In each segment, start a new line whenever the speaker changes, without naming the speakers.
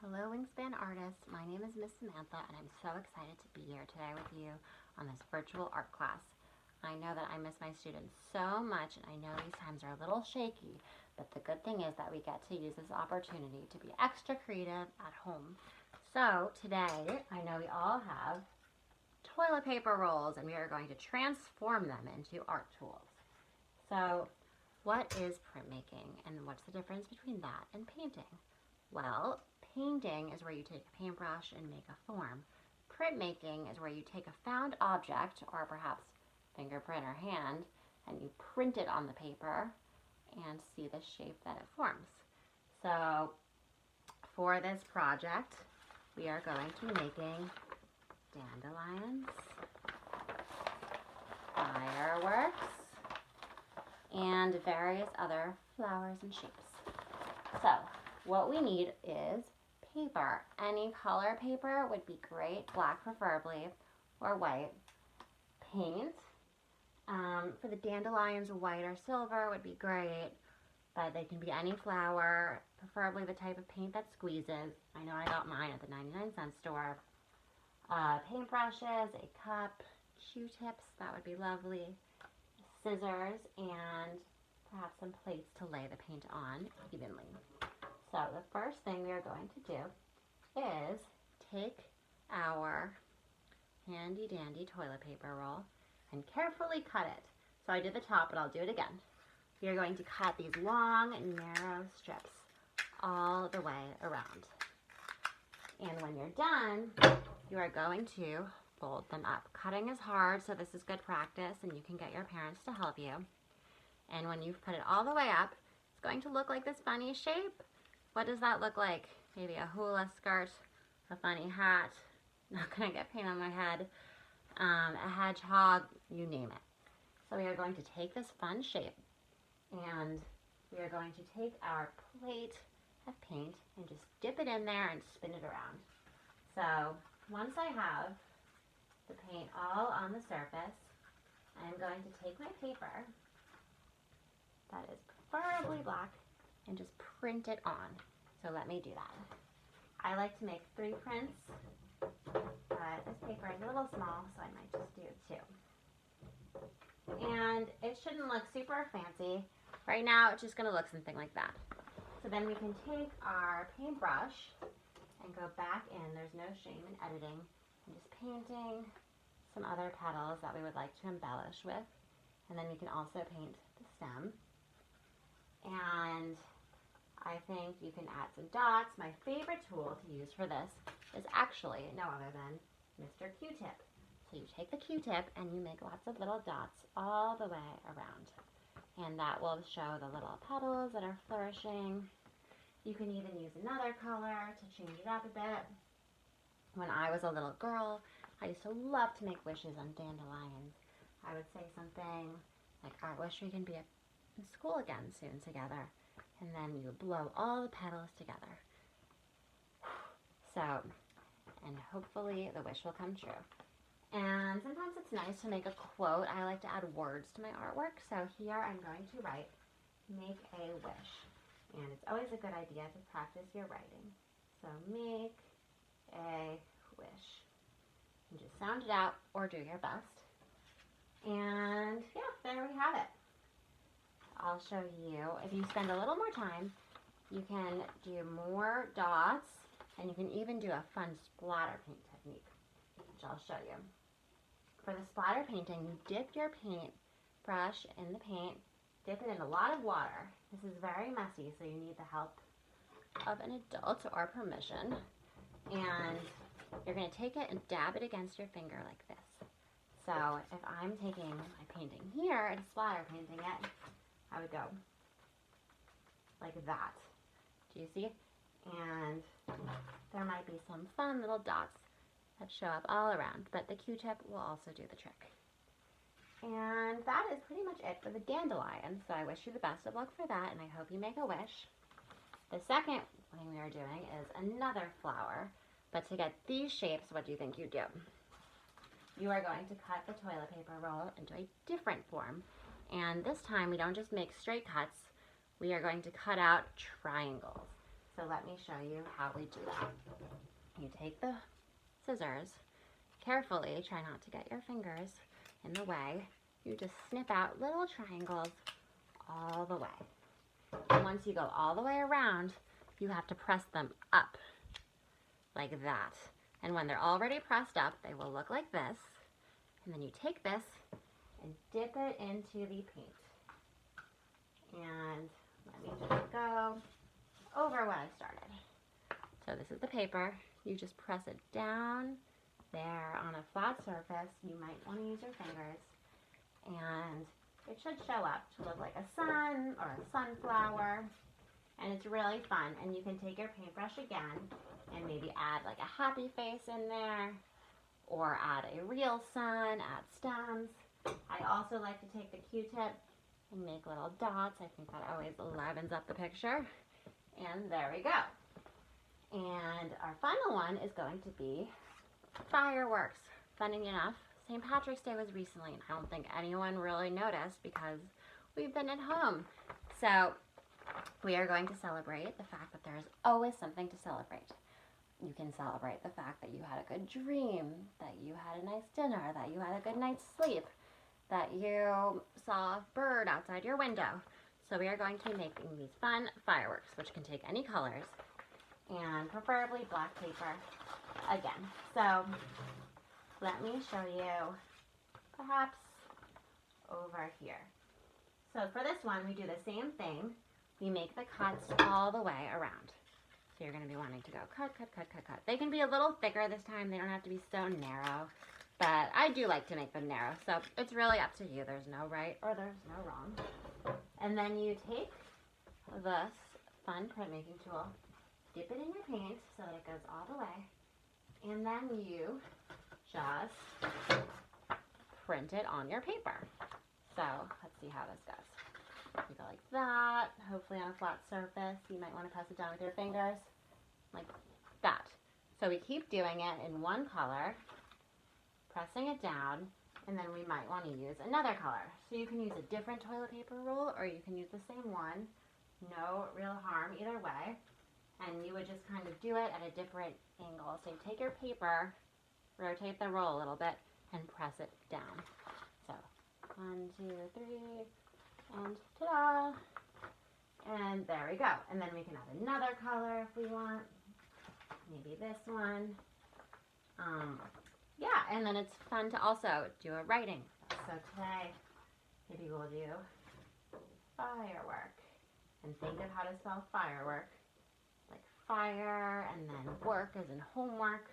Hello Wingspan artists, my name is Miss Samantha and I'm so excited to be here today with you on this virtual art class. I know that I miss my students so much and I know these times are a little shaky, but the good thing is that we get to use this opportunity to be extra creative at home. So today, I know we all have toilet paper rolls and we are going to transform them into art tools. So what is printmaking and what's the difference between that and painting? Well, painting is where you take a paintbrush and make a form. Printmaking is where you take a found object, or perhaps fingerprint or hand, and you print it on the paper and see the shape that it forms. So for this project, we are going to be making dandelions, fireworks, and various other flowers and shapes. So what we need is paper. Any color paper would be great, black preferably, or white. Paint. For the dandelions, white or silver would be great, but they can be any flower, preferably the type of paint that squeezes. I know I got mine at the 99-cent store. Paintbrushes, a cup, Q-tips, that would be lovely, scissors, and perhaps some plates to lay the paint on evenly. So the first thing we are going to do is take our handy dandy toilet paper roll and carefully cut it. So I did the top, but I'll do it again. We are going to cut these long, narrow strips all the way around. And when you're done, you are going to fold them up. Cutting is hard, so this is good practice, and you can get your parents to help you. And when you've cut it all the way up, it's going to look like this funny shape. What does that look like? Maybe a hula skirt, a funny hat, not gonna get paint on my head, a hedgehog, you name it. So we are going to take this fun shape and we are going to take our plate of paint and just dip it in there and spin it around. So once I have the paint all on the surface, I'm going to take my paper that is preferably black and just print it on. So let me do that. I like to make 3 prints, but this paper is a little small, so I might just do 2. And it shouldn't look super fancy. Right now, it's just gonna look something like that. So then we can take our paintbrush and go back in. There's no shame in editing. I'm just painting some other petals that we would like to embellish with. And then we can also paint the stem. And I think you can add some dots. My favorite tool to use for this is actually no other than Mr. Q-tip. So you take the Q-tip and you make lots of little dots all the way around. And that will show the little petals that are flourishing. You can even use another color to change it up a bit. When I was a little girl, I used to love to make wishes on dandelions. I would say something like, I wish we can be in school again soon together. And then you blow all the petals together. So, and hopefully the wish will come true. And sometimes it's nice to make a quote. I like to add words to my artwork. So here I'm going to write, make a wish. And it's always a good idea to practice your writing. So make a wish. And just sound it out or do your best. And yeah, there we have it. I'll show you, if you spend a little more time, you can do more dots, and you can even do a fun splatter paint technique, which I'll show you. For the splatter painting, you dip your paint brush in the paint, dip it in a lot of water. This is very messy, so you need the help of an adult or permission. And you're going to take it and dab it against your finger like this. So if I'm taking my painting here and splatter painting it, I would go like that. Do you see? And there might be some fun little dots that show up all around, but the Q-tip will also do the trick. And that is pretty much it for the dandelion. So I wish you the best of luck for that, and I hope you make a wish. The second thing we are doing is another flower, but to get these shapes, what do you think you do? You are going to cut the toilet paper roll into a different form. And this time we don't just make straight cuts, we are going to cut out triangles. So let me show you how we do that. You take the scissors, carefully, try not to get your fingers in the way. You just snip out little triangles all the way. And once you go all the way around, you have to press them up like that. And when they're already pressed up, they will look like this. And then you take this and dip it into the paint. And let me just go over what I started. So this is the paper. You just press it down there on a flat surface. You might want to use your fingers. And it should show up to look like a sun or a sunflower. And it's really fun. And you can take your paintbrush again and maybe add like a happy face in there, or add a real sun, add stems. I also like to take the Q-tip and make little dots. I think that always livens up the picture. And there we go. And our final one is going to be fireworks. Funny enough, St. Patrick's Day was recently, and I don't think anyone really noticed because we've been at home. So we are going to celebrate the fact that there's always something to celebrate. You can celebrate the fact that you had a good dream, that you had a nice dinner, that you had a good night's sleep, that you saw a bird outside your window. So we are going to be making these fun fireworks, which can take any colors, and preferably black paper again. So let me show you perhaps over here. So for this one, we do the same thing. We make the cuts all the way around. So you're going to be wanting to go cut, cut, cut, cut, cut. They can be a little thicker this time. They don't have to be so narrow. But I do like to make them narrow. So it's really up to you. There's no right or there's no wrong. And then you take this fun printmaking tool, dip it in your paint so that it goes all the way. And then you just print it on your paper. So let's see how this goes. You go like that, hopefully on a flat surface. You might want to press it down with your fingers, like that. So we keep doing it in one color, pressing it down, and then we might want to use another color. So you can use a different toilet paper roll, or you can use the same one. No real harm either way. And you would just kind of do it at a different angle. So you take your paper, rotate the roll a little bit, and press it down. So 1, 2, 3, and ta-da! And there we go. And then we can add another color if we want. Maybe this one. Yeah, and then it's fun to also do a writing. So today, maybe we'll do firework. And think of how to spell firework. Like fire, and then work as in homework.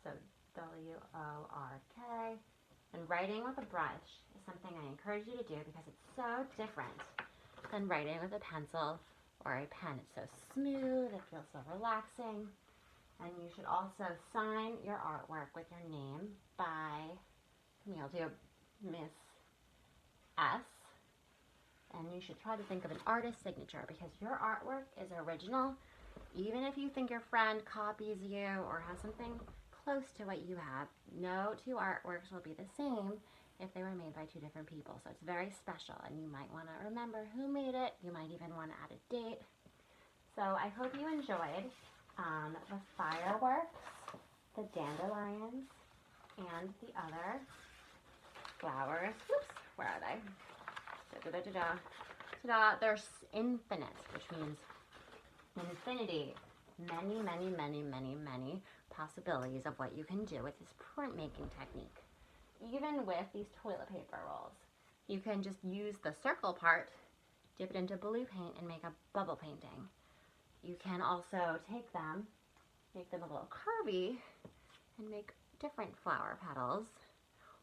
So W-O-R-K. And writing with a brush is something I encourage you to do because it's so different than writing with a pencil or a pen. It's so smooth, it feels so relaxing. And you should also sign your artwork with your name by, you'll do Miss S. And you should try to think of an artist signature because your artwork is original. Even if you think your friend copies you or has something close to what you have, no two artworks will be the same if they were made by two different people. So it's very special, and you might want to remember who made it. You might even want to add a date. So I hope you enjoyed the fireworks, the dandelions, and the other flowers. Whoops, where are they? Da-da-da-da-da. Ta-da! They're infinite, which means infinity. Many, many, many, many, many possibilities of what you can do with this printmaking technique. Even with these toilet paper rolls, you can just use the circle part, dip it into blue paint, and make a bubble painting. You can also take them, make them a little curvy, and make different flower petals.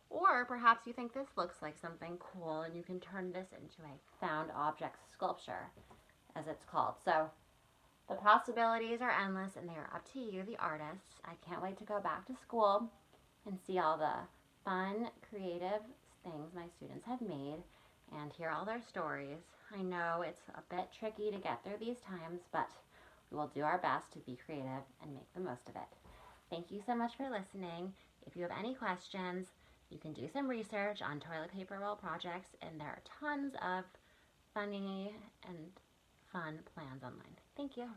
Or perhaps you think this looks like something cool, and you can turn this into a found object sculpture, as it's called. So the possibilities are endless, and they are up to you, the artists. I can't wait to go back to school and see all the fun, creative things my students have made and hear all their stories. I know it's a bit tricky to get through these times, but we will do our best to be creative and make the most of it. Thank you so much for listening. If you have any questions, you can do some research on toilet paper roll projects, and there are tons of funny and fun plans online. Thank you.